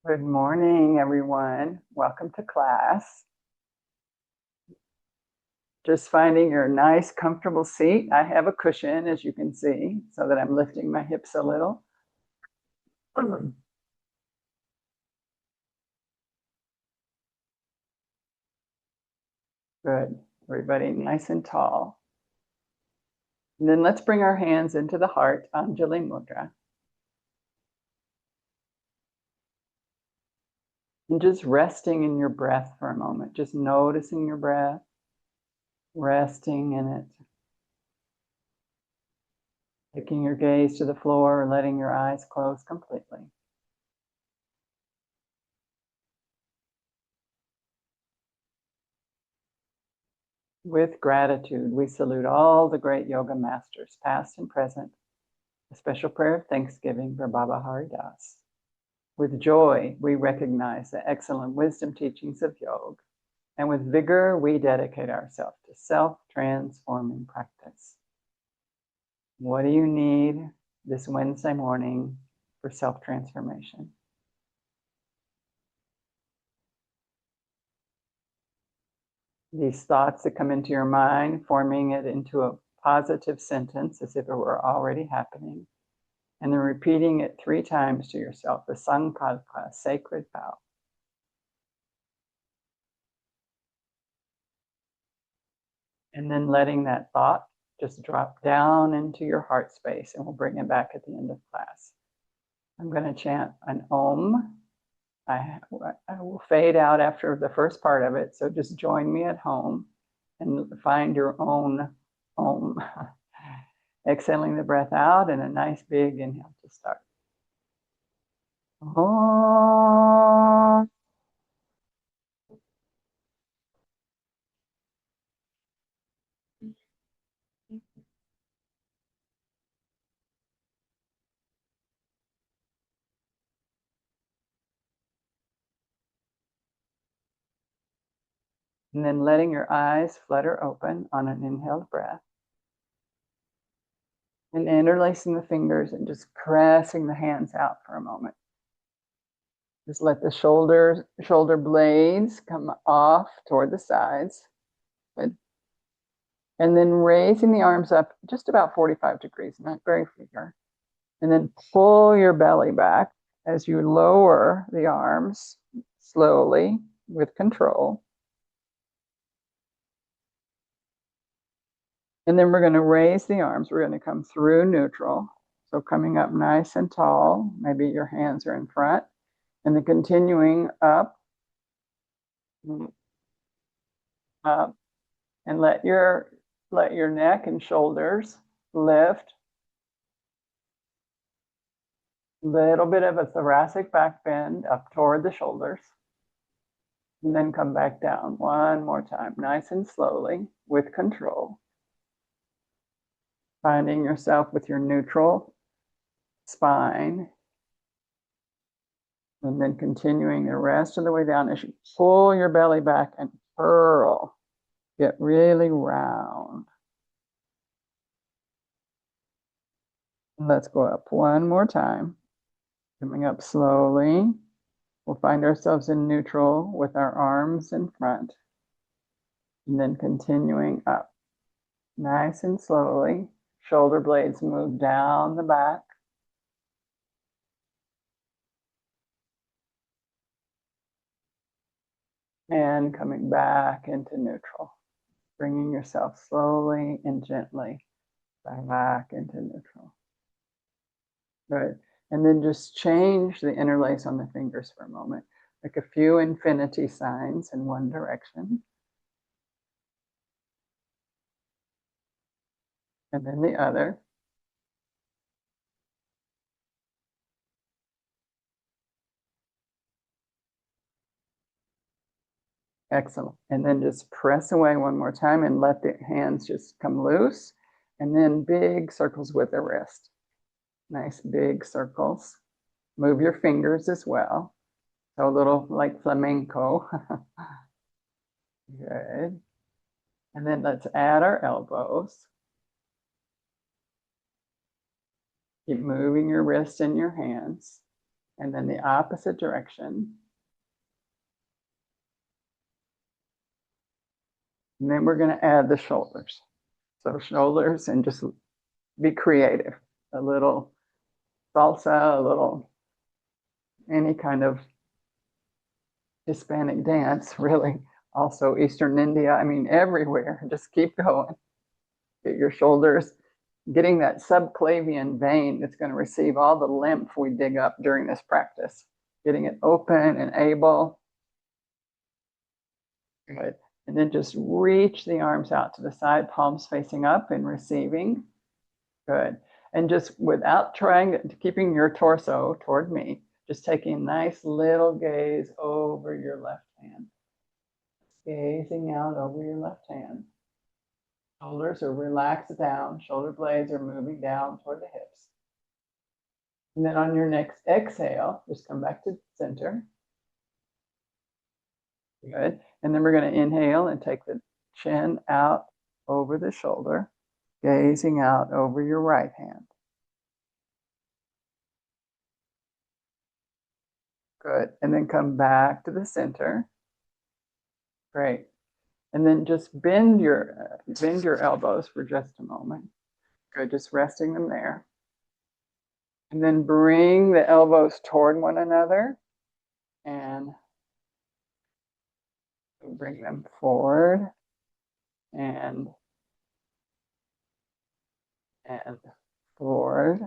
Good morning, everyone. Welcome to class. Just finding your nice, comfortable seat. I have a cushion, as you can see, so that I'm lifting my hips a little. Good. Everybody nice and tall. And then let's bring our hands into the heart, Anjali Mudra. And just resting in your breath for a moment, just noticing your breath, resting in it. Taking your gaze to the floor, or letting your eyes close completely. With gratitude, we salute all the great yoga masters, past and present. A special prayer of thanksgiving for Baba Hari Das. With joy, we recognize the excellent wisdom teachings of yoga, and with vigor, we dedicate ourselves to self-transforming practice. What do you need this Wednesday morning for self-transformation? These thoughts that come into your mind, forming it into a positive sentence as if it were already happening, and then repeating it 3 times to yourself, the Sankalpa, sacred vow. And then letting that thought just drop down into your heart space, and we'll bring it back at the end of class. I'm going to chant an Om. I will fade out after the first part of it, so just join me at home and find your own Om. Exhaling the breath out and a nice big inhale to start. Om. And then letting your eyes flutter open on an inhaled breath. And interlacing the fingers and just pressing the hands out for a moment. Just let the shoulder blades come off toward the sides. Good. And then raising the arms up just about 45 degrees, not very far. And then pull your belly back as you lower the arms slowly with control. And then we're going to raise the arms. We're going to come through neutral. So coming up nice and tall. Maybe your hands are in front. And then continuing up. Up. And let your neck and shoulders lift. Little bit of a thoracic back bend up toward the shoulders. And then come back down one more time, nice and slowly with control. Finding yourself with your neutral spine. And then continuing the rest of the way down as you pull your belly back and curl. Get really round. Let's go up one more time. Coming up slowly. We'll find ourselves in neutral with our arms in front. And then continuing up. Nice and slowly. Shoulder blades move down the back. And coming back into neutral. Bringing yourself slowly and gently back into neutral. Good. And then just change the interlace on the fingers for a moment. Like a few infinity signs in one direction. And then the other. Excellent. And then just press away one more time and let the hands just come loose. And then big circles with the wrist. Nice big circles. Move your fingers as well. So a little like flamenco. Good. And then let's add our elbows. Keep moving your wrists and your hands. and then the opposite direction. And then we're going to add the shoulders. So shoulders, and just be creative. A little salsa, a little any kind of Hispanic dance, really. Also Eastern India, I mean, everywhere. Just keep going. Get your shoulders, getting that subclavian vein that's going to receive all the lymph we dig up during this practice. Getting it open and able. Good. And then just reach the arms out to the side, palms facing up and receiving. Good. And just without trying, keeping your torso toward me, just taking a nice little gaze over your left hand. Gazing out over your left hand. Shoulders are relaxed down. Shoulder blades are moving down toward the hips. And then on your next exhale, just come back to center. Good. And then we're going to inhale and take the chin out over the shoulder, gazing out over your right hand. Good. And then come back to the center. Great. And then just bend your elbows for just a moment. Good. Just resting them there. And then bring the elbows toward one another and bring them forward and forward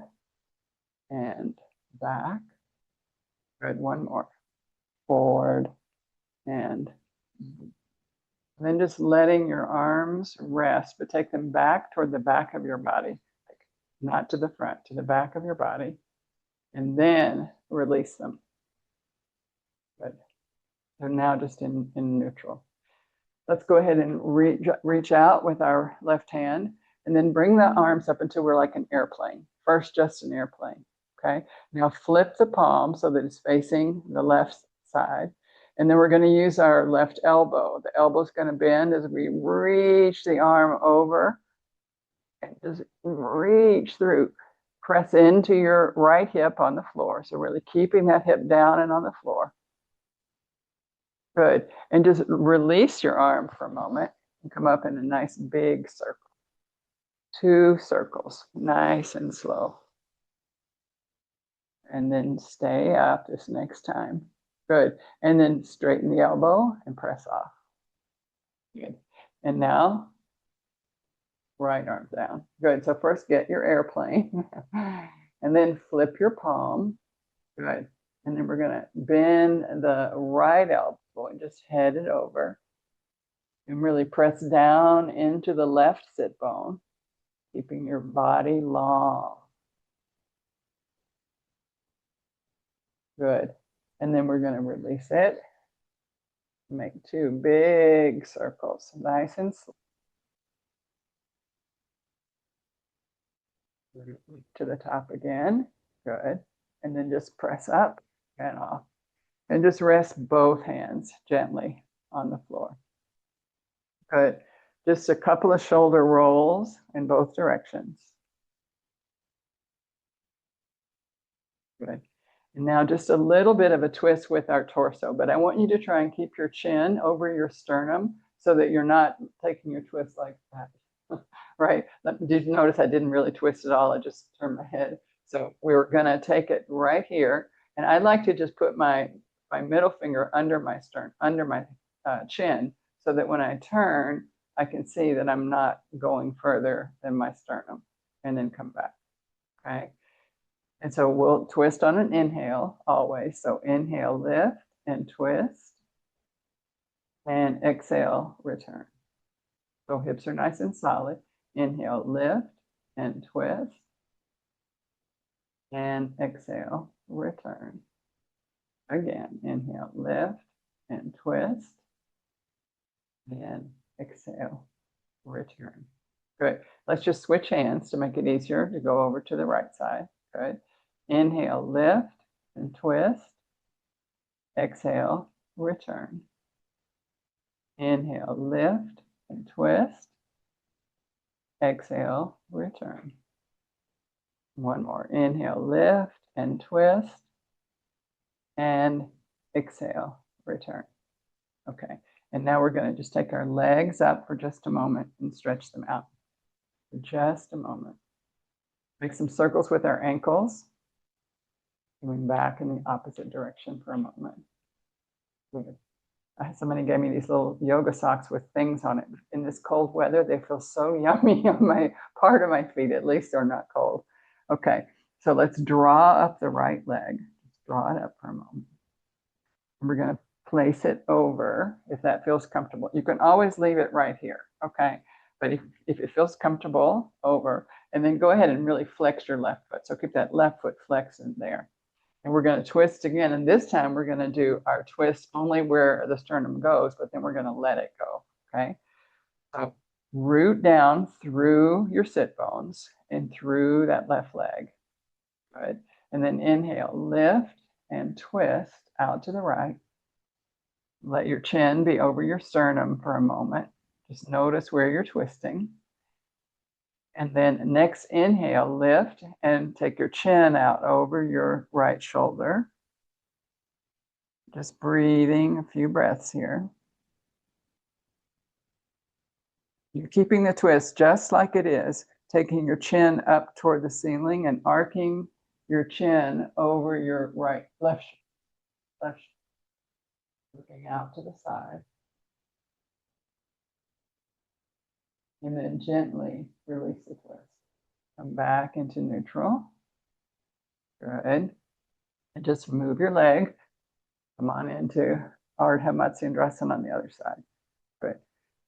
and back. Good. One more. Forward and then just letting your arms rest, but take them back toward the back of your body, not to the front, to the back of your body, and then release them. Good. They're now just in neutral. Let's go ahead and reach out with our left hand, and then bring the arms up until we're like an airplane. First, just an airplane. Okay. Now flip the palm so that it's facing the left side. And then we're going to use our left elbow. The elbow is going to bend as we reach the arm over and just reach through. Press into your right hip on the floor. So really keeping that hip down and on the floor. Good. And just release your arm for a moment and come up in a nice big circle. 2 circles, nice and slow. And then stay up this next time. Good. And then straighten the elbow and press off. Good. And now, right arm down. Good. So first get your airplane. And then flip your palm. Good. And then we're going to bend the right elbow and just head it over. And really press down into the left sit bone, keeping your body long. Good. And then we're going to release it. Make 2 big circles, nice and slow. To the top again. Good. And then just press up and off. And just rest both hands gently on the floor. Good. Just a couple of shoulder rolls in both directions. Good. And now just a little bit of a twist with our torso, but I want you to try and keep your chin over your sternum so that you're not taking your twist like that. Right? Did you notice I didn't really twist at all? I just turned my head. So we're going to take it right here. And I'd like to just put my middle finger under my chin, so that when I turn, I can see that I'm not going further than my sternum, and then come back. Okay. And so we'll twist on an inhale always. So inhale, lift and twist. And exhale, return. So hips are nice and solid. Inhale, lift and twist. And exhale, return. Again, inhale, lift and twist. And exhale, return. Good. Let's just switch hands to make it easier to go over to the right side. Good. Inhale, lift and twist. Exhale, return. Inhale, lift and twist. Exhale, return. One more. Inhale, lift and twist. and exhale, return. Okay, and now we're going to just take our legs up for just a moment and stretch them out for just a moment. Make some circles with our ankles, going back in the opposite direction for a moment. Good. Somebody gave me these little yoga socks with things on it. In this cold weather, they feel so yummy on my part of my feet. At least they're not cold. Okay, so let's draw up the right leg. Just draw it up for a moment. And we're going to place it over if that feels comfortable. You can always leave it right here, okay? But if it feels comfortable, over. And then go ahead and really flex your left foot. So keep that left foot flexing there. And we're going to twist again. And this time we're going to do our twist only where the sternum goes, but then we're going to let it go, okay? So root down through your sit bones and through that left leg. Good. And then inhale, lift and twist out to the right. Let your chin be over your sternum for a moment. Just notice where you're twisting. And then next inhale, lift and take your chin out over your right shoulder. Just breathing a few breaths here. You're keeping the twist just like it is, taking your chin up toward the ceiling and arcing your chin over your left, looking out to the side. And then gently release the twist. Come back into neutral. Good. And just move your leg. Come on into Ardha Matsyendrasana on the other side. Good.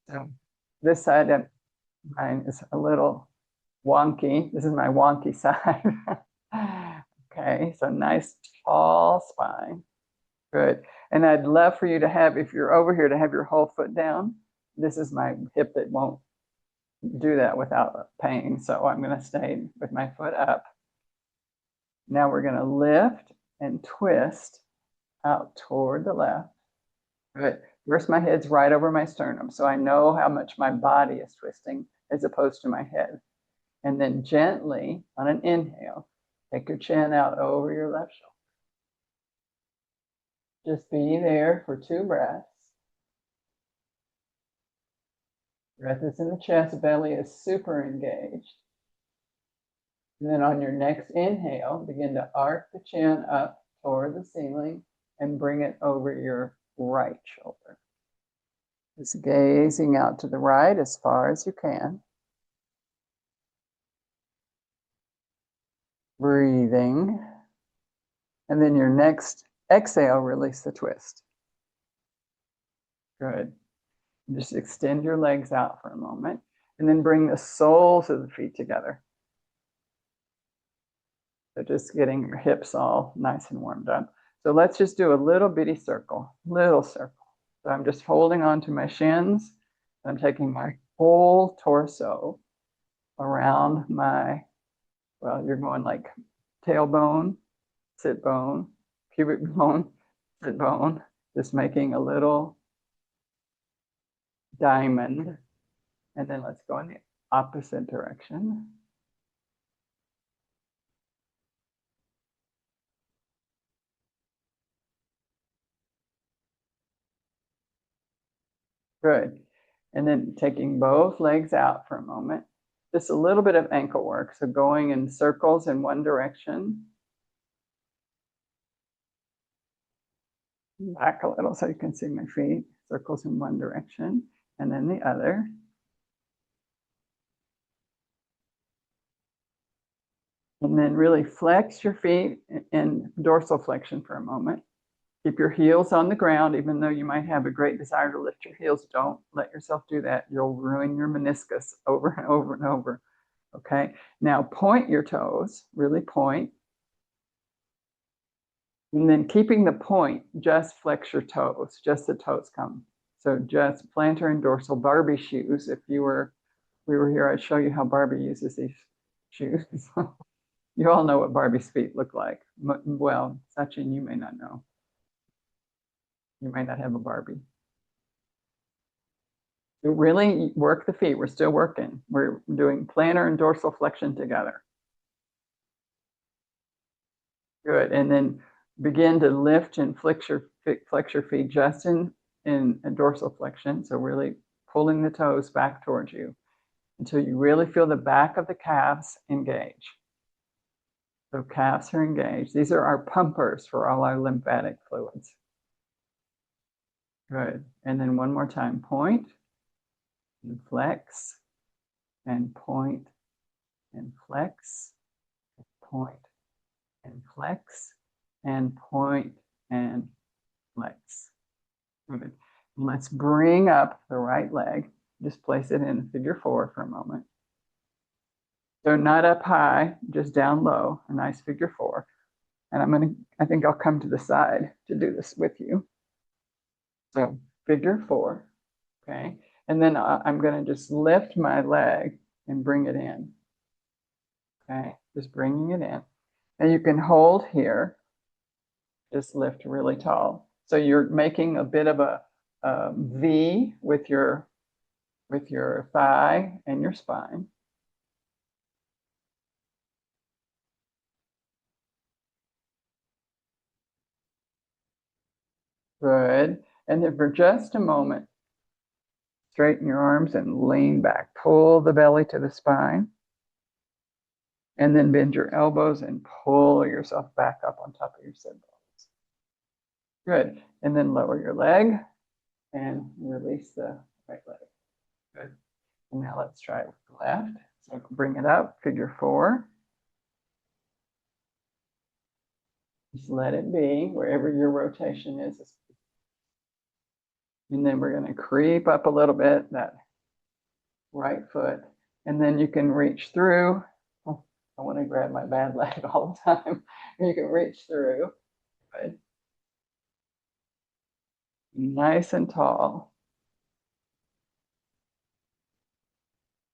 So this side of mine is a little wonky. This is my wonky side. Okay, so nice tall spine. Good. And I'd love for you to have, if you're over here, to have your whole foot down. This is my hip that won't do that without pain. So I'm going to stay with my foot up. Now we're going to lift and twist out toward the left. Good. First, my head's right over my sternum, so I know how much my body is twisting as opposed to my head. And then gently, on an inhale, take your chin out over your left shoulder. Just be there for 2 breaths. Breath is in the chest, belly is super engaged. And then on your next inhale, begin to arc the chin up toward the ceiling and bring it over your right shoulder. Just gazing out to the right as far as you can. Breathing. And then your next exhale, release the twist. Good. Just extend your legs out for a moment and then bring the soles of the feet together. So just getting your hips all nice and warmed up. So let's just do a little bitty circle, little circle. So I'm just holding on to my shins. I'm taking my whole torso around my, well, you're going like tailbone, sit bone, pubic bone, sit bone, just making a little diamond. And then let's go in the opposite direction. Good. And then taking both legs out for a moment. Just a little bit of ankle work. So going in circles in one direction. Back a little so you can see my feet. Circles in one direction and then the other. And then really flex your feet in dorsal flexion for a moment. Keep your heels on the ground, even though you might have a great desire to lift your heels. Don't let yourself do that. You'll ruin your meniscus over and over and over. Okay, now point your toes, really point. And then keeping the point, just flex your toes, just the toes come. So just plantar and dorsal Barbie shoes. If we were here, I'd show you how Barbie uses these shoes. You all know what Barbie's feet look like. Well, Sachin, you may not know. You might not have a Barbie. You really work the feet. We're still working. We're doing plantar and dorsal flexion together. Good. And then Begin to lift and flex your feet just in a dorsal flexion. So really pulling the toes back towards you until you really feel the back of the calves engage. So calves are engaged. These are our pumpers for all our lymphatic fluids. Good. And then one more time, point and flex and point and flex, point and flex and point and flex. Good. Let's bring up the right leg. Just place it in figure 4 for a moment. So not up high, just down low, a nice figure 4. And I think I'll come to the side to do this with you. So figure 4, okay? And then I'm gonna just lift my leg and bring it in, okay? Just bringing it in. And you can hold here, just lift really tall. So you're making a bit of a V with your thigh and your spine. Good. And then for just a moment, straighten your arms and lean back. Pull the belly to the spine. And then bend your elbows and pull yourself back up on top of your sit bones. Good. And then lower your leg and release the right leg. Good. And now let's try it with the left. So bring it up, figure 4. Just let it be wherever your rotation is. And then we're going to creep up a little bit, that right foot. And then you can reach through. Oh, I want to grab my bad leg all the time. You can reach through. Good. Nice and tall.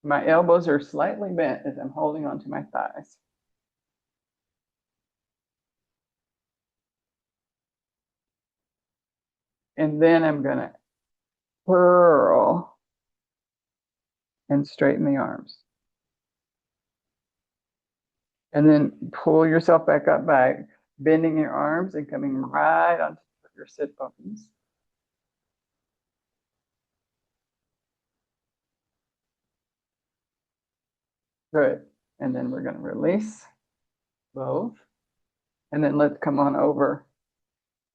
My elbows are slightly bent as I'm holding onto my thighs. And then I'm going to curl and straighten the arms. And then pull yourself back up by bending your arms and coming right onto your sit bones. Good. And then we're going to release both. And then let's come on over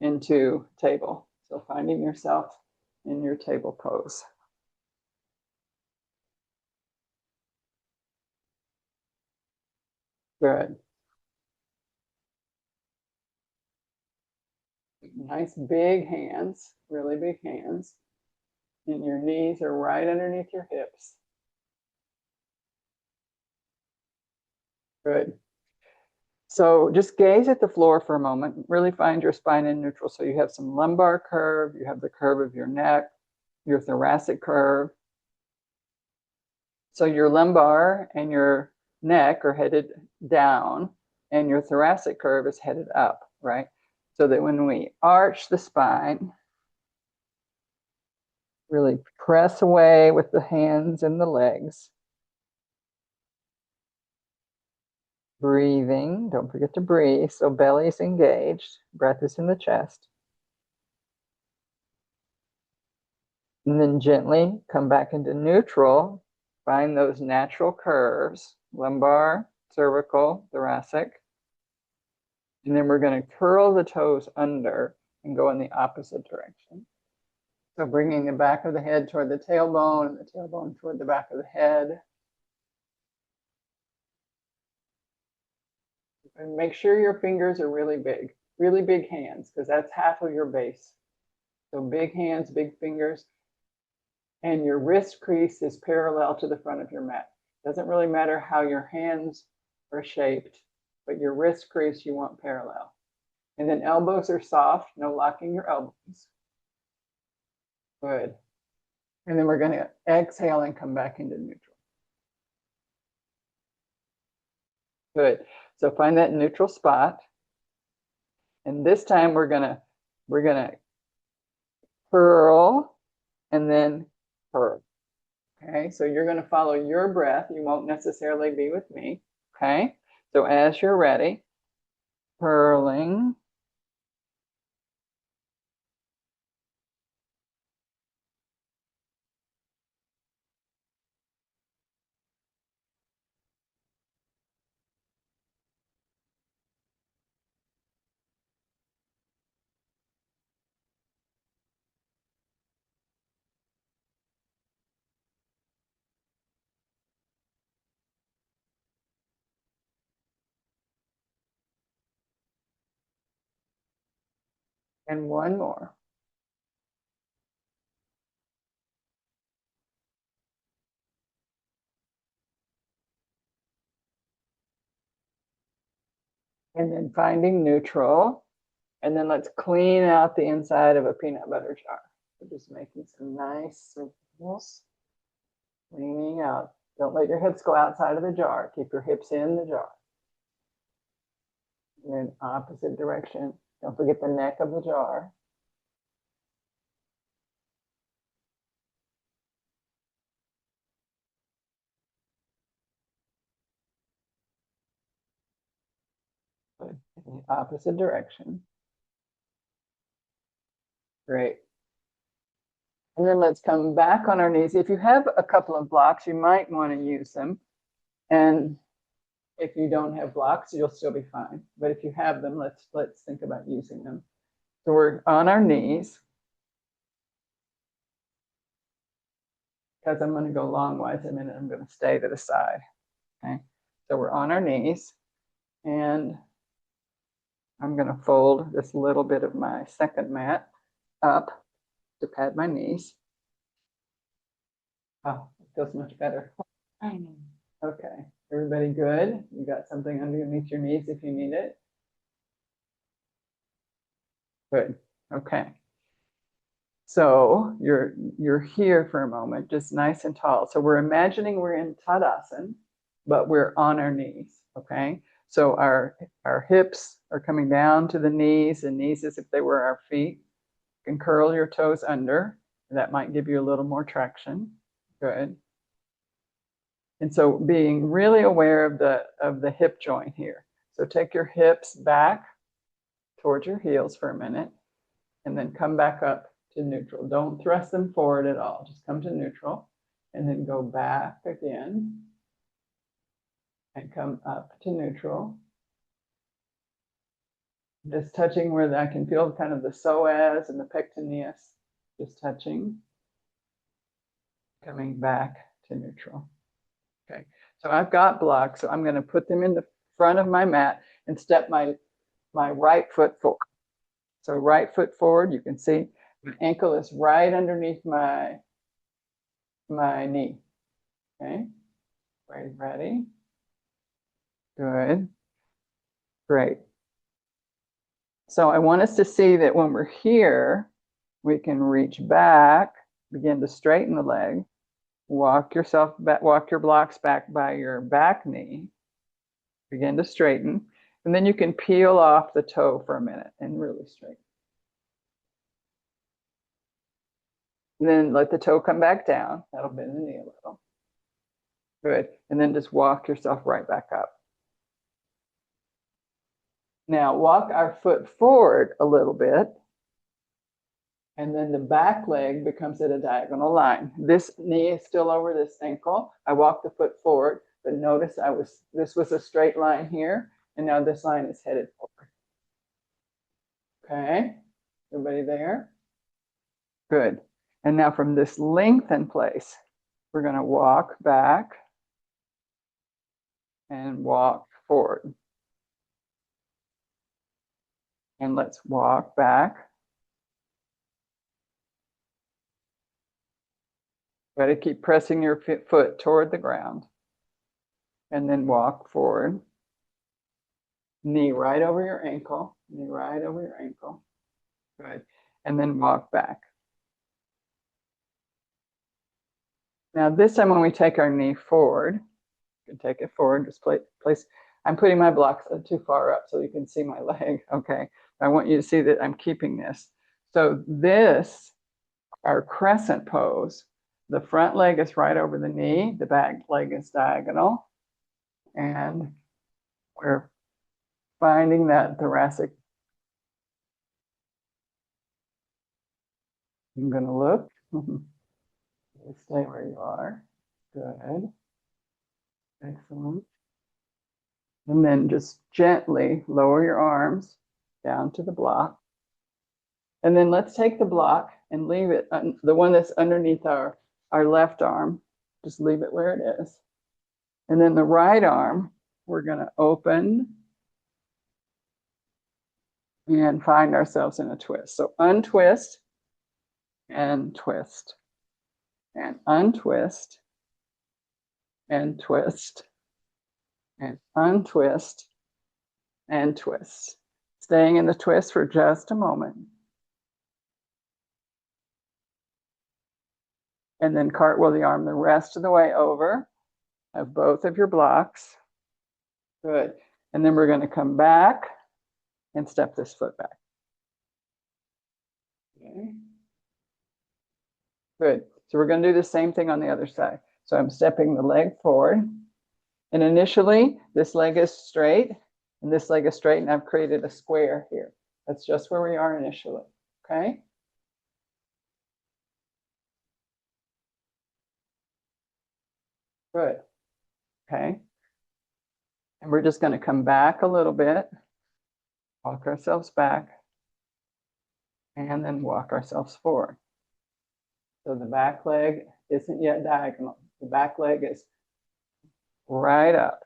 into table. So finding yourself in your table pose. Good. Nice big hands, really big hands. And your knees are right underneath your hips. Good. So just gaze at the floor for a moment. Really find your spine in neutral. So you have some lumbar curve, you have the curve of your neck, your thoracic curve. So your lumbar and your neck are headed down and your thoracic curve is headed up, right? So that when we arch the spine, really press away with the hands and the legs. Breathing, don't forget to breathe. So belly is engaged, breath is in the chest. And then gently come back into neutral. Find those natural curves, lumbar, cervical, thoracic. And then we're going to curl the toes under and go in the opposite direction. So bringing the back of the head toward the tailbone and the tailbone toward the back of the head. And make sure your fingers are really big hands, because that's half of your base. So big hands, big fingers. And your wrist crease is parallel to the front of your mat. Doesn't really matter how your hands are shaped, but your wrist crease you want parallel. And then elbows are soft, no locking your elbows. Good. And then we're going to exhale and come back into neutral. Good. So find that neutral spot. And this time we're gonna curl and then curl. Okay, so you're going to follow your breath. You won't necessarily be with me. Okay, so as you're ready, curling And one more. And then finding neutral. And then let's clean out the inside of a peanut butter jar. So just making some nice circles, cleaning out. Don't let your hips go outside of the jar. Keep your hips in the jar. And then opposite direction. Don't forget the neck of the jar. In the opposite direction. Great. And then let's come back on our knees. If you have a couple of blocks, you might want to use them. And if you don't have blocks, you'll still be fine. But if you have them, let's think about using them. So we're on our knees. Because I'm going to go longwise in a minute, I'm going to stay to the side. Okay. So we're on our knees. And I'm going to fold this little bit of my second mat up to pad my knees. Oh, it feels much better. Okay, everybody good? You got something underneath your knees if you need it? Good, okay. So you're here for a moment, just nice and tall. So we're imagining we're in Tadasana, but we're on our knees, okay? So our hips are coming down to the knees, and knees as if they were our feet. You can curl your toes under. That might give you a little more traction. Good. And so being really aware of the hip joint here. So take your hips back towards your heels for a minute, and then come back up to neutral. Don't thrust them forward at all. Just come to neutral, and then go back again, and come up to neutral. Just touching where I can feel kind of the psoas and the pectineus, just touching, coming back to neutral. Okay, so I've got blocks, so I'm going to put them in the front of my mat and step my right foot forward. So right foot forward, you can see my ankle is right underneath my knee. Okay, ready? Good, great. So I want us to see that when we're here, we can reach back, begin to straighten the leg, walk yourself back, walk your blocks back by your back knee, begin to straighten, and then you can peel off the toe for a minute and really straighten. And then let the toe come back down. That'll bend the knee a little. Good. And then just walk yourself right back up. Now walk our foot forward a little bit. And then the back leg becomes at a diagonal line. This knee is still over this ankle. I walk the foot forward, but notice this was a straight line here, and now this line is headed forward. Okay, everybody there? Good. And now from this lengthened place, we're going to walk back and walk forward. And let's walk back. Try to keep pressing your foot toward the ground. And then walk forward. Knee right over your ankle. Knee right over your ankle. Good. And then walk back. Now this time when we take our knee forward, you can take it forward, just place. I'm putting my blocks too far up so you can see my leg. Okay. I want you to see that I'm keeping this. So this, our crescent pose, the front leg is right over the knee, the back leg is diagonal, and we're finding that thoracic. I'm going to look. Stay where you are. Good. Excellent. And then just gently lower your arms down to the block. And then let's take the block and leave it, the one that's underneath our left arm, just leave it where it is. And then the right arm, we're going to open and find ourselves in a twist. So untwist and twist and untwist and twist and untwist and twist. Staying in the twist for just a moment. And then cartwheel the arm the rest of the way over. Have both of your blocks. Good. And then we're going to come back and step this foot back. Okay. Good. So we're going to do the same thing on the other side. So I'm stepping the leg forward. And initially, this leg is straight, and this leg is straight, and I've created a square here. That's just where we are initially. Okay? Good. Okay. And we're just going to come back a little bit, walk ourselves back, and then walk ourselves forward. So the back leg isn't yet diagonal. The back leg is right up.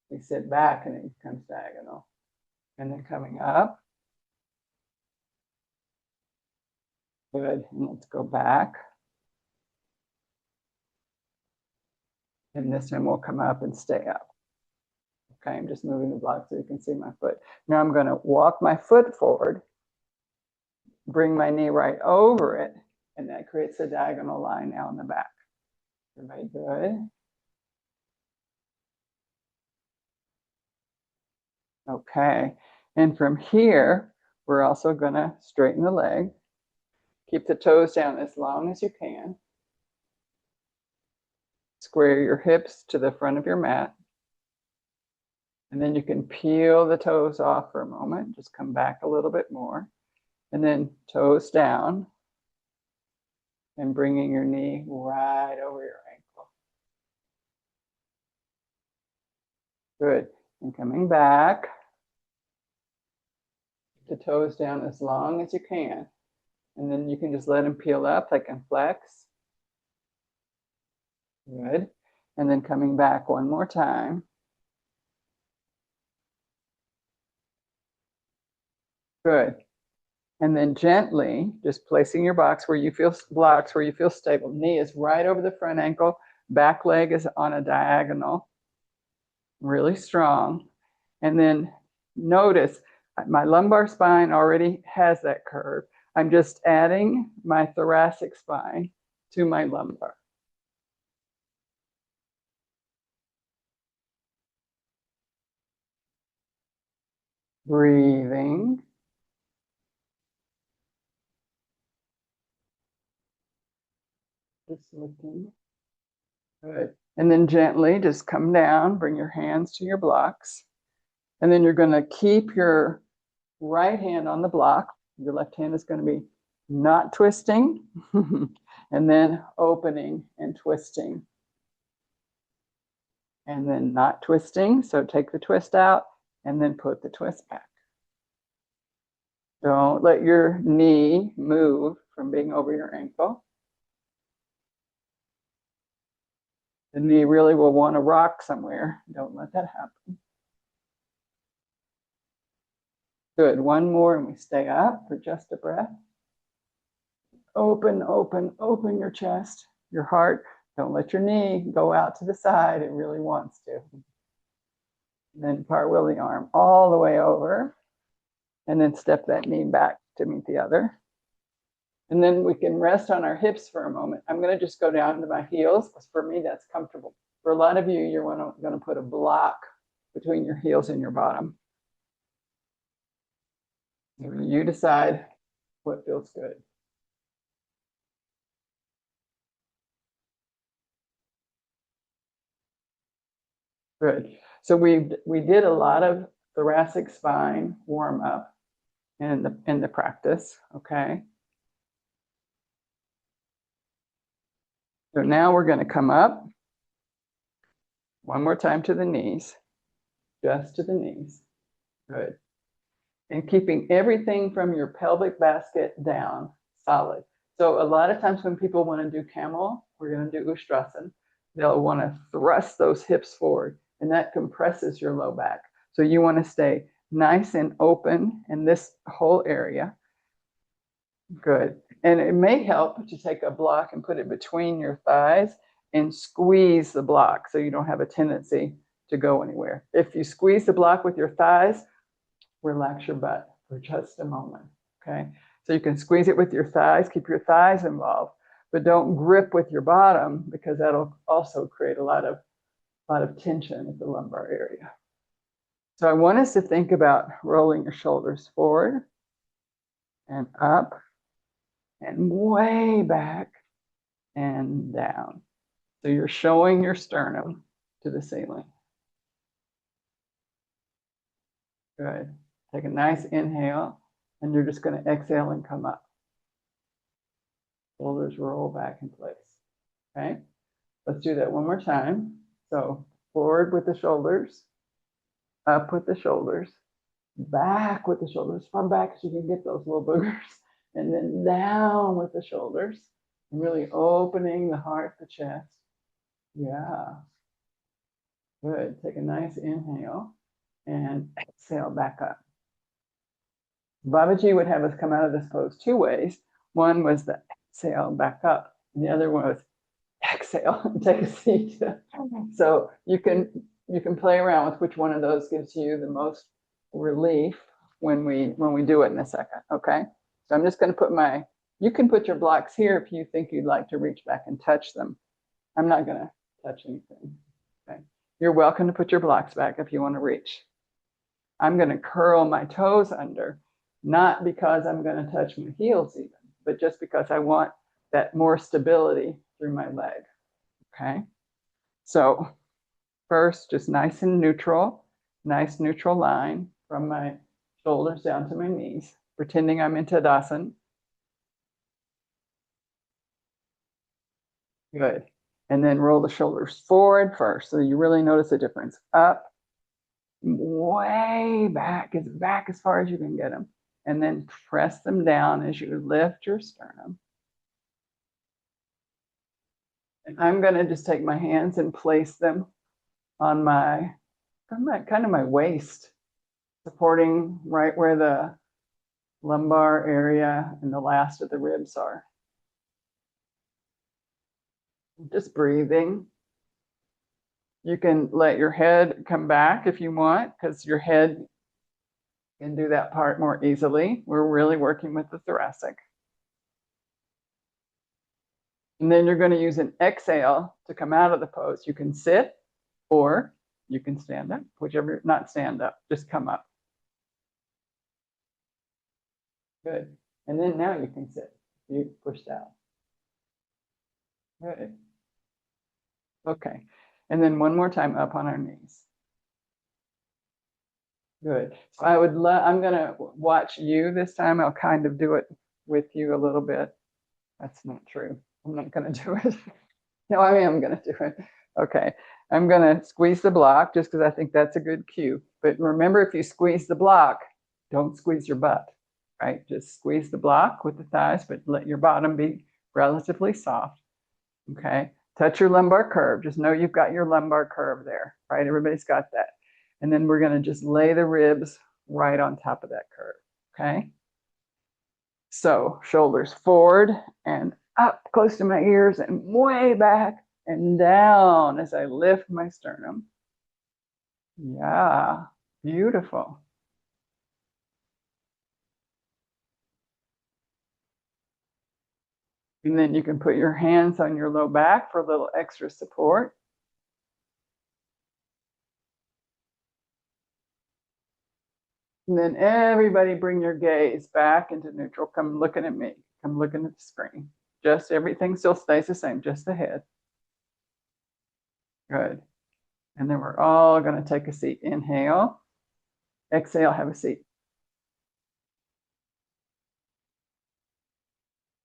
We sit back and it becomes diagonal. And then coming up. Good. And let's go back. And this time we'll come up and stay up. Okay, I'm just moving the block so you can see my foot. Now I'm going to walk my foot forward, bring my knee right over it, and that creates a diagonal line now in the back. Everybody good? Okay, and from here, we're also going to straighten the leg. Keep the toes down as long as you can. Square your hips to the front of your mat. And then you can peel the toes off for a moment. Just come back a little bit more. And then toes down. And bringing your knee right over your ankle. Good. And coming back. Keep the toes down as long as you can. And then you can just let them peel up. They can flex. Good. And then coming back one more time. Good. And then gently, just placing your blocks where you feel stable. Knee is right over the front ankle. Back leg is on a diagonal. Really strong. And then notice my lumbar spine already has that curve. I'm just adding my thoracic spine to my lumbar. Breathing. Just looking. Good. And then gently just come down, bring your hands to your blocks. And then you're going to keep your right hand on the block. Your left hand is going to be not twisting. And then opening and twisting. And then not twisting. So take the twist out and then put the twist back. Don't let your knee move from being over your ankle. The knee really will want to rock somewhere. Don't let that happen. Good. One more and we stay up for just a breath. Open, open, open your chest, your heart. Don't let your knee go out to the side. It really wants to. And then cartwheel the arm all the way over. And then step that knee back to meet the other. And then we can rest on our hips for a moment. I'm going to just go down to my heels because for me that's comfortable. For a lot of you, you're going to put a block between your heels and your bottom. You decide what feels good. Good. So we did a lot of thoracic spine warm up in the practice. Okay. So now we're going to come up one more time to the knees, just to the knees. Good. And keeping everything from your pelvic basket down, solid. So a lot of times when people want to do camel, we're going to do Ustrasana, they'll want to thrust those hips forward, and that compresses your low back. So you want to stay nice and open in this whole area. Good. And it may help to take a block and put it between your thighs and squeeze the block so you don't have a tendency to go anywhere. If you squeeze the block with your thighs, relax your butt for just a moment. Okay. So you can squeeze it with your thighs, keep your thighs involved, but don't grip with your bottom because that'll also create a lot of tension at the lumbar area. So I want us to think about rolling your shoulders forward and up and way back and down. So you're showing your sternum to the ceiling. Good. Take a nice inhale, and you're just going to exhale and come up. Shoulders roll back in place. Okay? Let's do that one more time. So forward with the shoulders, up with the shoulders, back with the shoulders, far back so you can get those little boogers, and then down with the shoulders, and really opening the heart, the chest. Yeah. Good. Take a nice inhale and exhale back up. Babaji would have us come out of this pose two ways. One was the exhale back up, and the other one was exhale and take a seat. So you can play around with which one of those gives you the most relief when we do it in a second. Okay. So I'm just going to put you can put your blocks here if you think you'd like to reach back and touch them. I'm not going to touch anything. Okay. You're welcome to put your blocks back if you want to reach. I'm going to curl my toes under, not because I'm going to touch my heels even, but just because I want that more stability through my leg. Okay. So first, just nice and neutral, nice neutral line from my shoulders down to my knees, pretending I'm in Tadasana. Good. And then roll the shoulders forward first. So you really notice the difference. Up, way back as far as you can get them. And then press them down as you lift your sternum. And I'm going to just take my hands and place them on my waist, supporting right where the lumbar area and the last of the ribs are. Just breathing. You can let your head come back if you want, because your head can do that part more easily. We're really working with the thoracic. And then you're going to use an exhale to come out of the pose. You can sit or you can stand up, whichever, not stand up, just come up. Good. And then now you can sit. You push down. Good. Okay. And then one more time up on our knees. Good. So I'm going to watch you this time. I'll kind of do it with you a little bit. That's not true. I'm not going to do it. No, I am going to do it. Okay. I'm going to squeeze the block just because I think that's a good cue. But remember, if you squeeze the block, don't squeeze your butt, right? Just squeeze the block with the thighs, but let your bottom be relatively soft. Okay. Touch your lumbar curve. Just know you've got your lumbar curve there, right? Everybody's got that. And then we're going to just lay the ribs right on top of that curve. Okay. So shoulders forward and up close to my ears and way back and down as I lift my sternum. Yeah, beautiful. And then you can put your hands on your low back for a little extra support. And then everybody bring your gaze back into neutral. Come looking at me. Come looking at the screen. Just everything still stays the same, just the head. Good. And then we're all going to take a seat. Inhale. Exhale, have a seat.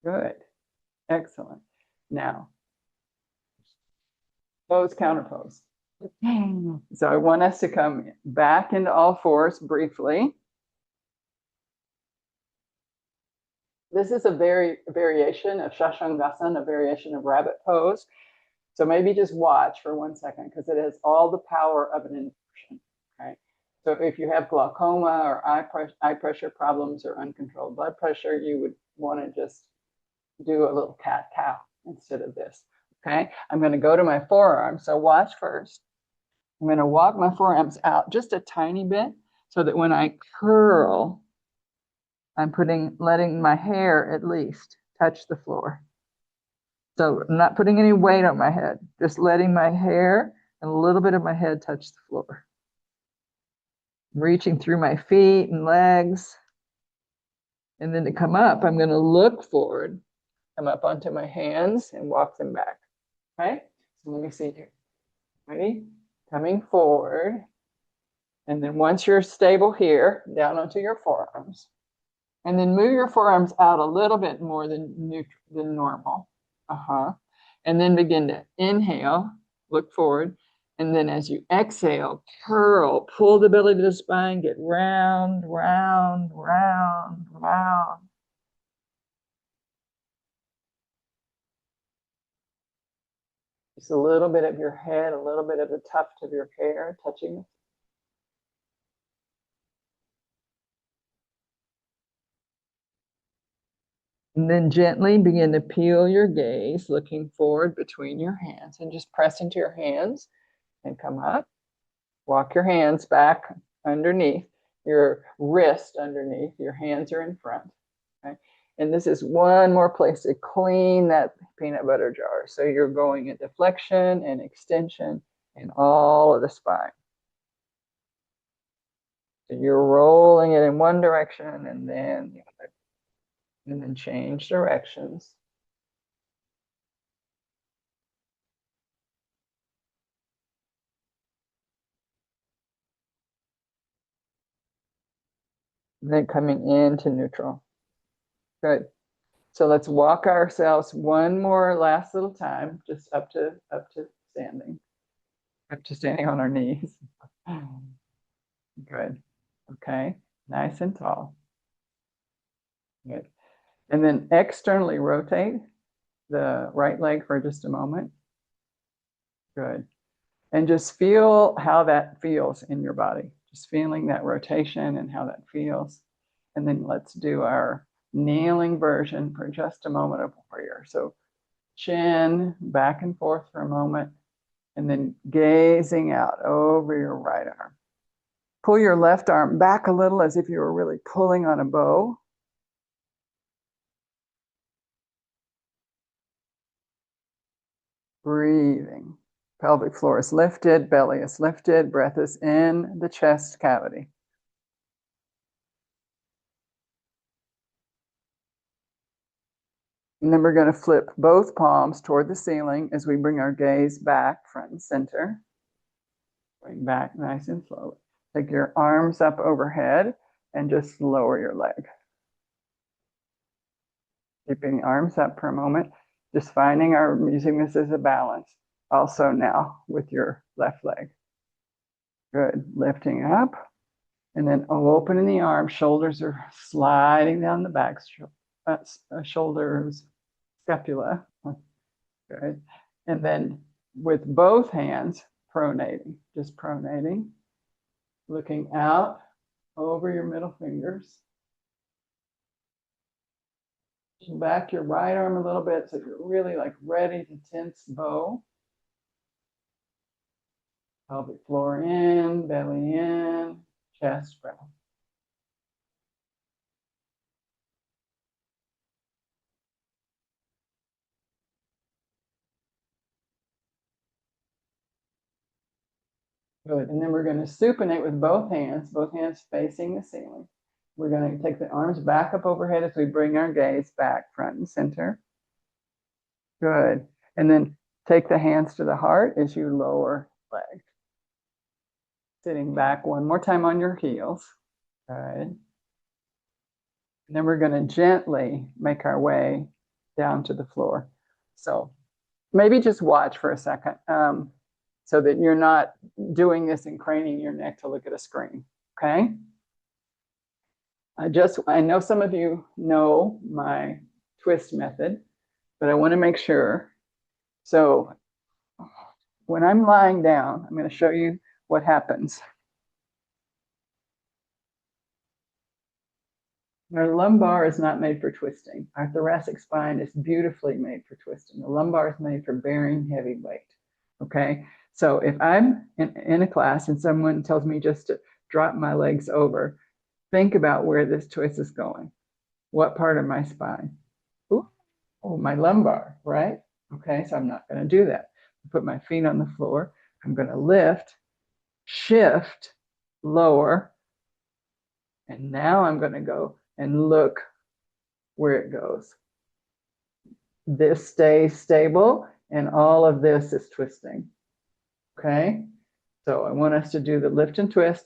Good. Excellent. Now, pose, counter pose. So I want us to come back into all fours briefly. This is a variation of Shashangasana, a variation of rabbit pose. So maybe just watch for 1 second because it has all the power of an inversion. Okay. So if you have glaucoma or eye pressure problems or uncontrolled blood pressure, you would want to just do a little cat-cow instead of this. Okay, I'm going to go to my forearm. So watch first. I'm going to walk my forearms out just a tiny bit so that when I curl, I'm letting my hair at least touch the floor. So I'm not putting any weight on my head, just letting my hair and a little bit of my head touch the floor. Reaching through my feet and legs. And then to come up, I'm going to look forward, come up onto my hands and walk them back. Okay? So let me see here. Ready? Coming forward. And then once you're stable here, down onto your forearms. And then move your forearms out a little bit more than normal. And then begin to inhale, look forward. And then as you exhale, curl, pull the belly to the spine, get round, round, round, round. Just a little bit of your head, a little bit of the tuft of your hair touching. And then gently begin to peel your gaze, looking forward between your hands, and just press into your hands and come up. Walk your hands back underneath your wrist, underneath your hands are in front. Okay? And this is one more place to clean that peanut butter jar. So you're going into flexion and extension in all of the spine. So you're rolling it in one direction and then the other. And then change directions. And then coming into neutral. Good. So let's walk ourselves one more last little time, just up to standing. Up to standing on our knees. Good. Okay. Nice and tall. Good. And then externally rotate the right leg for just a moment. Good. And just feel how that feels in your body. Just feeling that rotation and how that feels. And then let's do our kneeling version for just a moment of warrior. So chin back and forth for a moment, and then gazing out over your right arm. Pull your left arm back a little as if you were really pulling on a bow. Breathing. Pelvic floor is lifted, belly is lifted, breath is in the chest cavity. And then we're going to flip both palms toward the ceiling as we bring our gaze back front and center. Bring back nice and slowly. Take your arms up overhead and just lower your leg. Keeping the arms up for a moment, just using this as a balance. Also now with your left leg. Good, lifting up. And then opening the arms, shoulders are sliding down the back, shoulders, scapula. Good. And then with both hands, pronating, just pronating, looking out over your middle fingers. Pull back your right arm a little bit so you're really like ready to tense bow. Pelvic floor in, belly in, chest breath. Good. And then we're going to supinate with both hands facing the ceiling. We're going to take the arms back up overhead as we bring our gaze back front and center. Good. And then take the hands to the heart as you lower leg. Sitting back one more time on your heels. Good. And then we're going to gently make our way down to the floor. So maybe just watch for a second so that you're not doing this and craning your neck to look at a screen. Okay? I know some of you know my twist method, but I want to make sure. So when I'm lying down, I'm going to show you what happens. Our lumbar is not made for twisting. Our thoracic spine is beautifully made for twisting. The lumbar is made for bearing heavy weight. Okay. So if I'm in a class and someone tells me just to drop my legs over, think about where this twist is going. What part of my spine? Ooh, oh, my lumbar, right? Okay, so I'm not going to do that. Put my feet on the floor. I'm going to lift, shift, lower, and now I'm going to go and look where it goes. This stays stable, and all of this is twisting. Okay, so I want us to do the lift and twist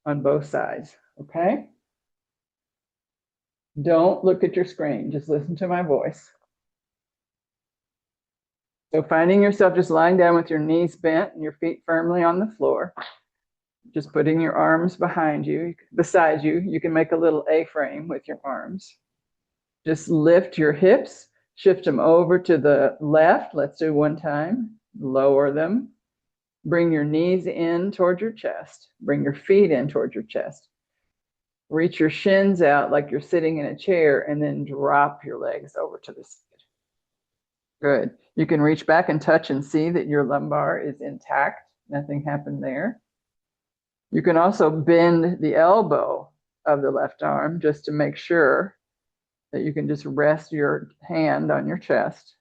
on both sides. Okay, don't look at your screen, just listen to my voice. So finding yourself just lying down with your knees bent and your feet firmly on the floor, just putting your arms behind you, beside you. You can make a little A-frame with your arms. Just lift your hips, shift them over to the left. Let's do one time. Lower them. Bring your knees in toward your chest. Bring your feet in toward your chest. Reach your shins out like you're sitting in a chair, and then drop your legs over to the side. Good. You can reach back and touch and see that your lumbar is intact. Nothing happened there. You can also bend the elbow of the left arm just to make sure that you can just rest your hand on your chest.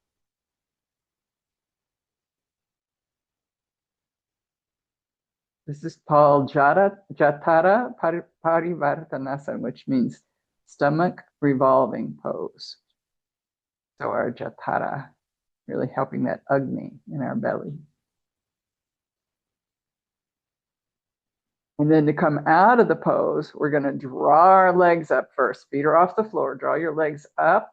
This is called Jatara Parivartanasana, which means stomach revolving pose. So our Jatara, really helping that Agni in our belly. And then to come out of the pose, we're going to draw our legs up first. Feet are off the floor. Draw your legs up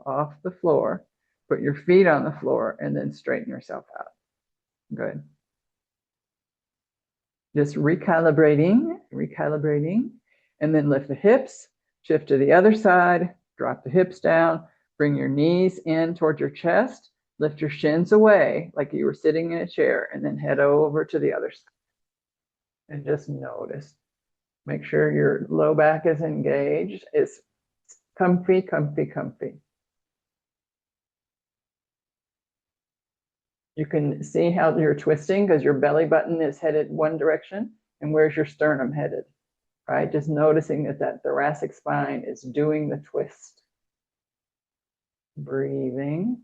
off the floor. Put your feet on the floor and then straighten yourself out. Good. Just recalibrating, and then lift the hips, shift to the other side, drop the hips down, bring your knees in toward your chest, lift your shins away like you were sitting in a chair, and then head over to the other side. And just notice. Make sure your low back is engaged. It's comfy, comfy, comfy. You can see how you're twisting because your belly button is headed one direction. And where's your sternum headed? Right? Just noticing that that thoracic spine is doing the twist. Breathing.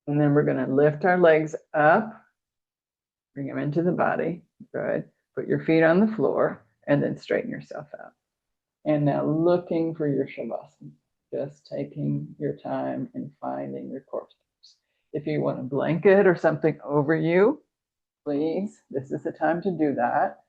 And then we're going to lift our legs up, bring them into the body. Good. Put your feet on the floor and then straighten yourself out. And now looking for your Shavasana. Just taking your time and finding your core pose. If you want a blanket or something over you, please, this is the time to do that.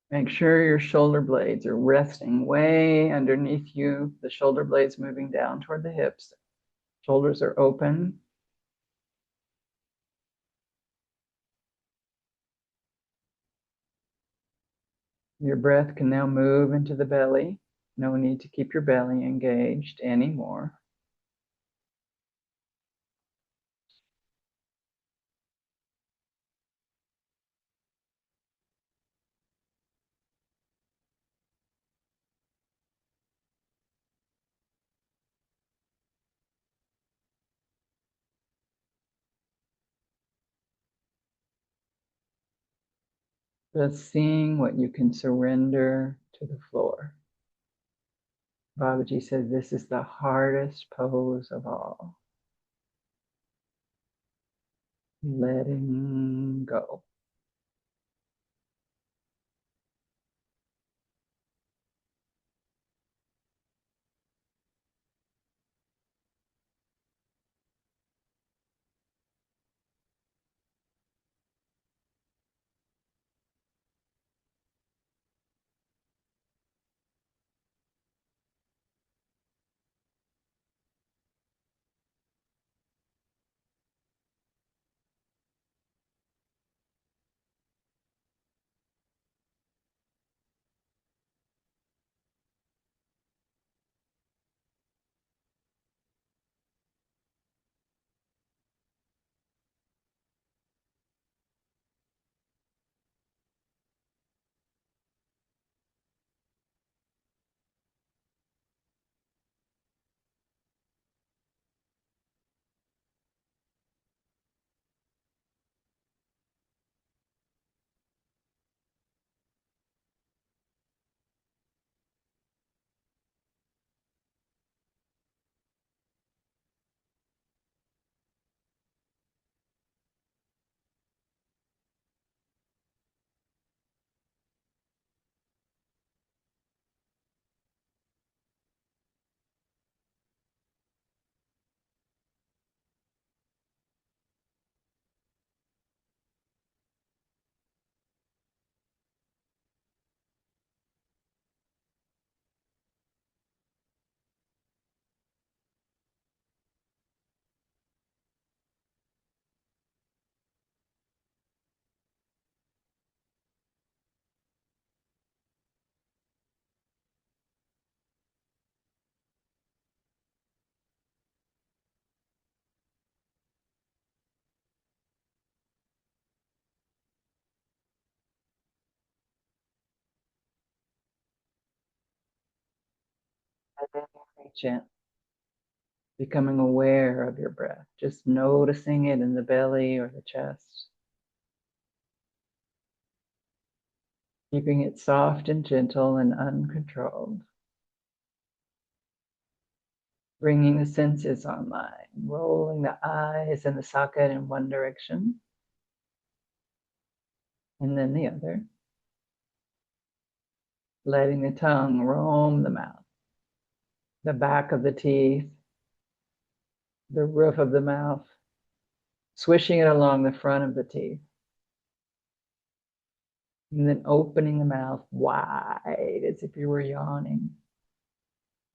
Make sure your shoulder blades are resting way underneath you, the shoulder blades moving down toward the hips. Shoulders are open. Your breath can now move into the belly. No need to keep your belly engaged anymore. Just seeing what you can surrender to the floor. Babaji says this is the hardest pose of all. Letting go. very gentle, becoming aware of your breath, just noticing it in the belly or the chest. Keeping it soft and gentle and uncontrolled. Bringing the senses online, rolling the eyes and the socket in one direction, and then the other. Letting the tongue roam the mouth, the back of the teeth, the roof of the mouth, swishing it along the front of the teeth. And then opening the mouth wide as if you were yawning.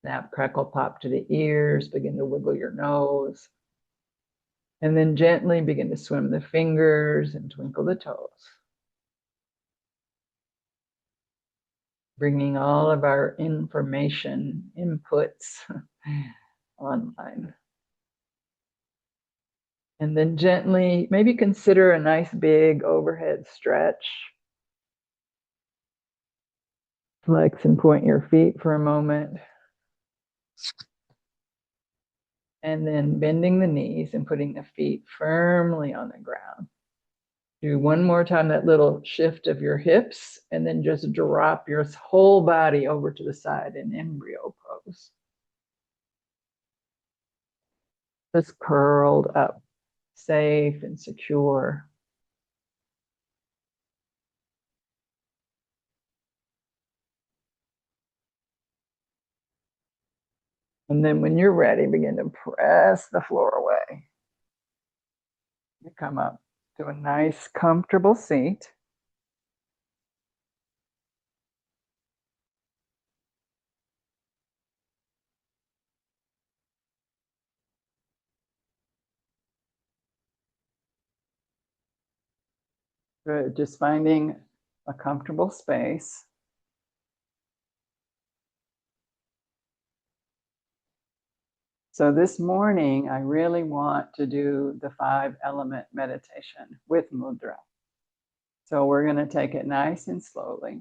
Snap, crackle, pop to the ears, begin to wiggle your nose. And then gently begin to swim the fingers and twinkle the toes. Bringing all of our information, inputs online. And then gently, maybe consider a nice big overhead stretch. Flex and point your feet for a moment. And then bending the knees and putting the feet firmly on the ground. Do one more time that little shift of your hips, and then just drop your whole body over to the side in embryo pose. Just curled up, safe and secure. And then when you're ready, begin to press the floor away. You come up to a nice, comfortable seat. Good, just finding a comfortable space. So this morning, I really want to do the 5-element meditation with Mudra. So we're going to take it nice and slowly.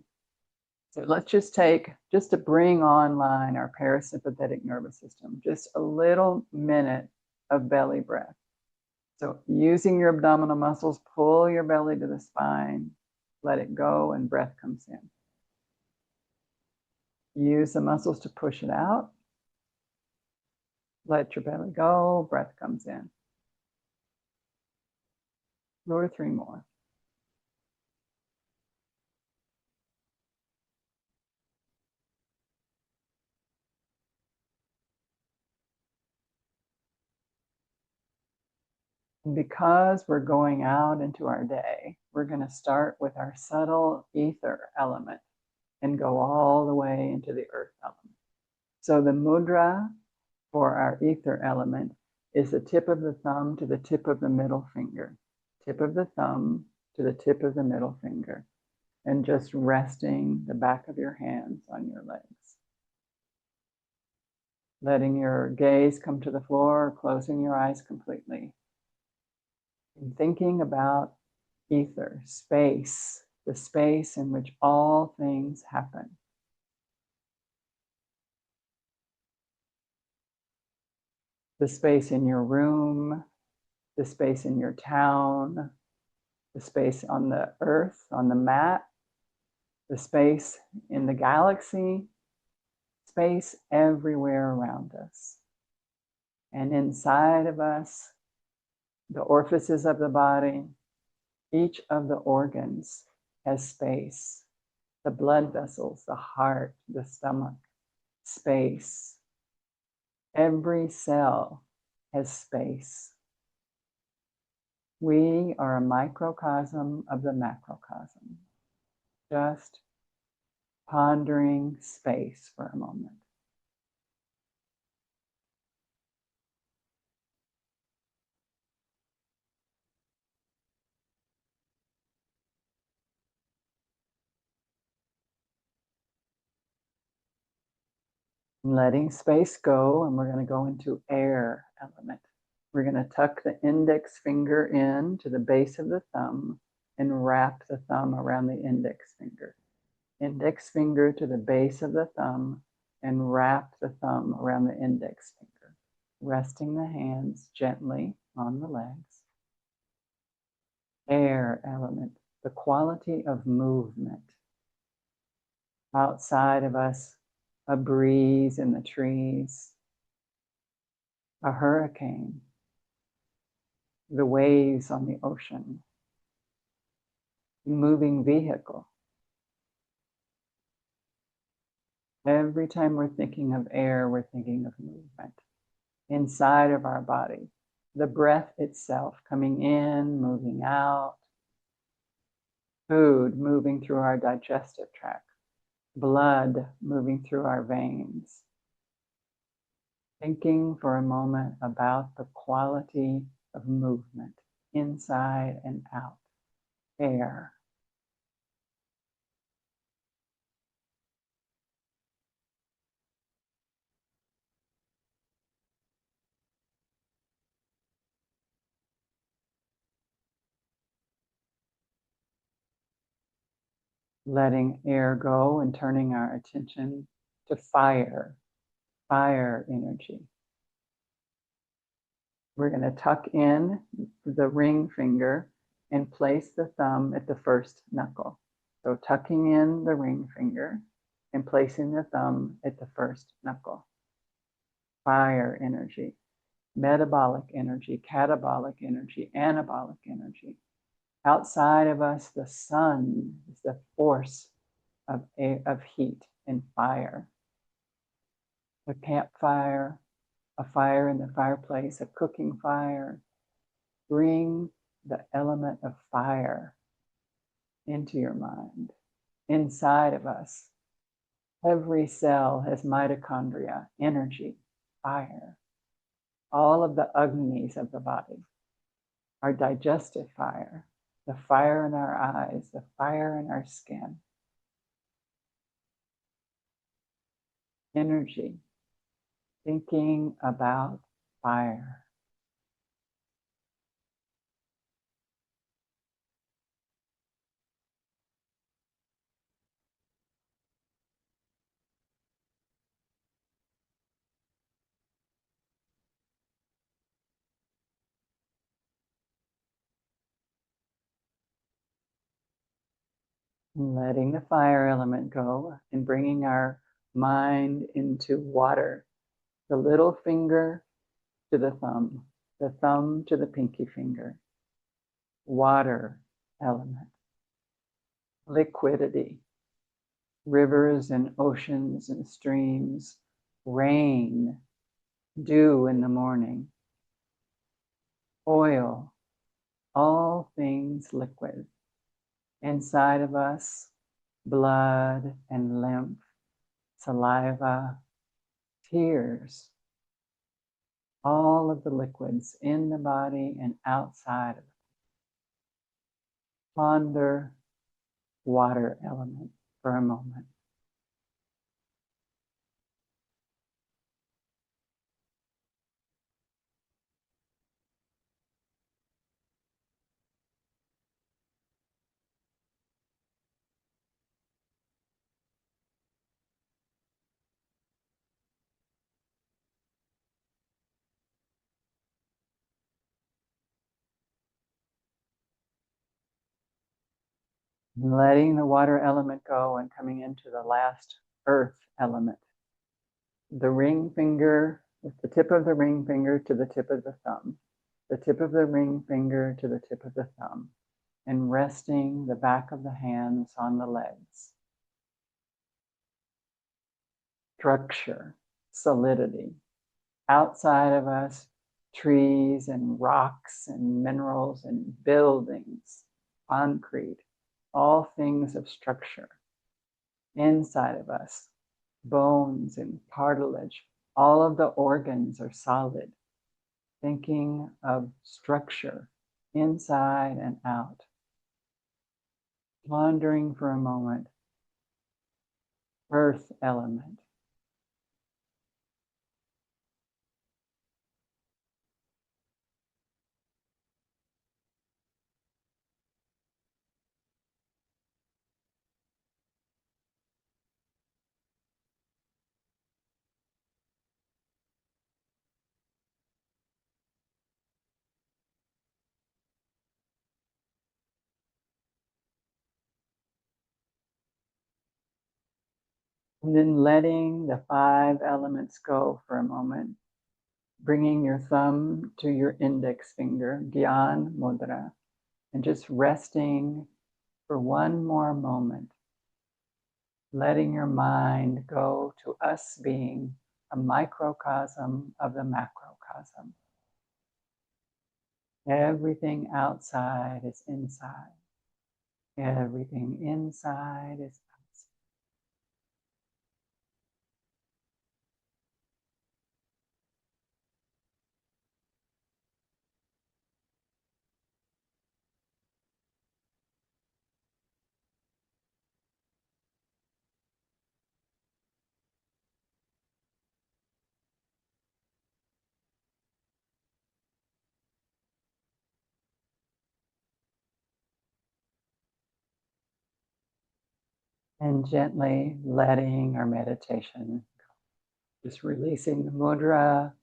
So let's just to bring online our parasympathetic nervous system, just a little minute of belly breath. So using your abdominal muscles, pull your belly to the spine, let it go, and breath comes in. Use the muscles to push it out. Let your belly go, breath comes in. 2 or 3 more. And because we're going out into our day, we're going to start with our subtle ether element and go all the way into the earth element. So the mudra for our ether element is the tip of the thumb to the tip of the middle finger. Tip of the thumb to the tip of the middle finger. And just resting the back of your hands on your legs. Letting your gaze come to the floor, closing your eyes completely. And thinking about ether, space, the space in which all things happen. The space in your room, the space in your town, the space on the earth, on the mat, the space in the galaxy, space everywhere around us. And inside of us, the orifices of the body, each of the organs has space. The blood vessels, the heart, the stomach, space. Every cell has space. We are a microcosm of the macrocosm. Just pondering space for a moment. Letting space go, and we're going to go into air element. We're going to tuck the index finger in to the base of the thumb and wrap the thumb around the index finger. Index finger to the base of the thumb, and wrap the thumb around the index finger, resting the hands gently on the legs. Air element, the quality of movement. Outside of us, a breeze in the trees, a hurricane, the waves on the ocean, moving vehicle. Every time we're thinking of air, we're thinking of movement inside of our body. The breath itself coming in, moving out. Food moving through our digestive tract. Blood moving through our veins. Thinking for a moment about the quality of movement inside and out. Air. Letting air go and turning our attention to fire energy. We're going to tuck in the ring finger and place the thumb at the first knuckle. So tucking in the ring finger and placing the thumb at the first knuckle. Fire energy, metabolic energy, catabolic energy, anabolic energy. Outside of us, the sun is the force of heat and fire. A campfire, a fire in the fireplace, a cooking fire. Bring the element of fire into your mind. Inside of us, every cell has mitochondria, energy, fire. All of the agnis of the body, our digestive fire, the fire in our eyes, the fire in our skin. Energy, thinking about fire. Letting the fire element go and bringing our mind into water. The little finger to the thumb to the pinky finger. Water element. Liquidity. Rivers and oceans and streams. Rain. Dew in the morning. Oil. All things liquid. Inside of us, blood and lymph, saliva, tears, all of the liquids in the body and outside of it. Ponder water element for a moment. Letting the water element go and coming into the last earth element. The ring finger, with the tip of the ring finger to the tip of the thumb. The tip of the ring finger to the tip of the thumb. And resting the back of the hands on the legs. Structure, solidity. Outside of us, trees and rocks and minerals and buildings, concrete, all things of structure. Inside of us, bones and cartilage, all of the organs are solid. Thinking of structure inside and out. Pondering for a moment, earth element. And then letting the 5 elements go for a moment, bringing your thumb to your index finger, Gyan Mudra, and just resting for one more moment, letting your mind go to us being a microcosm of the macrocosm. Everything outside is inside. Everything inside is outside. And gently letting our meditation go. Just releasing the mudra,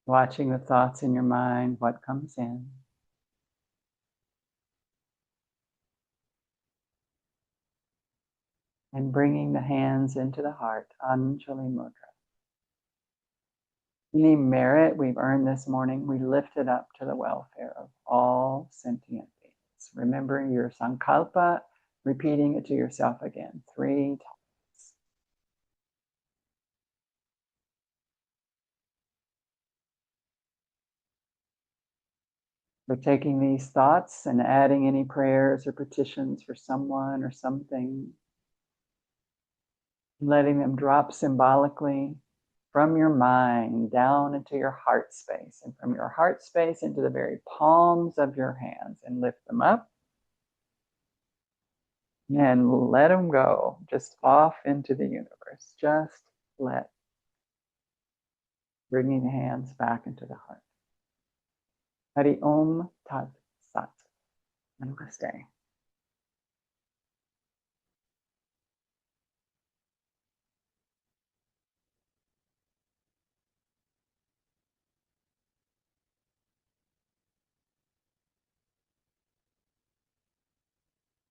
watching the thoughts in your mind, what comes in. And bringing the hands into the heart, Anjali Mudra. Any merit we've earned this morning, we lift it up to the welfare of all sentient beings. Remembering your sankalpa, repeating it to yourself again 3 times. We're taking these thoughts and adding any prayers or petitions for someone or something, letting them drop symbolically from your mind down into your heart space, and from your heart space into the very palms of your hands, and lift them up and let them go just off into the universe. Just let, bringing the hands back into the heart. Hari Om Tat Sat. Namaste.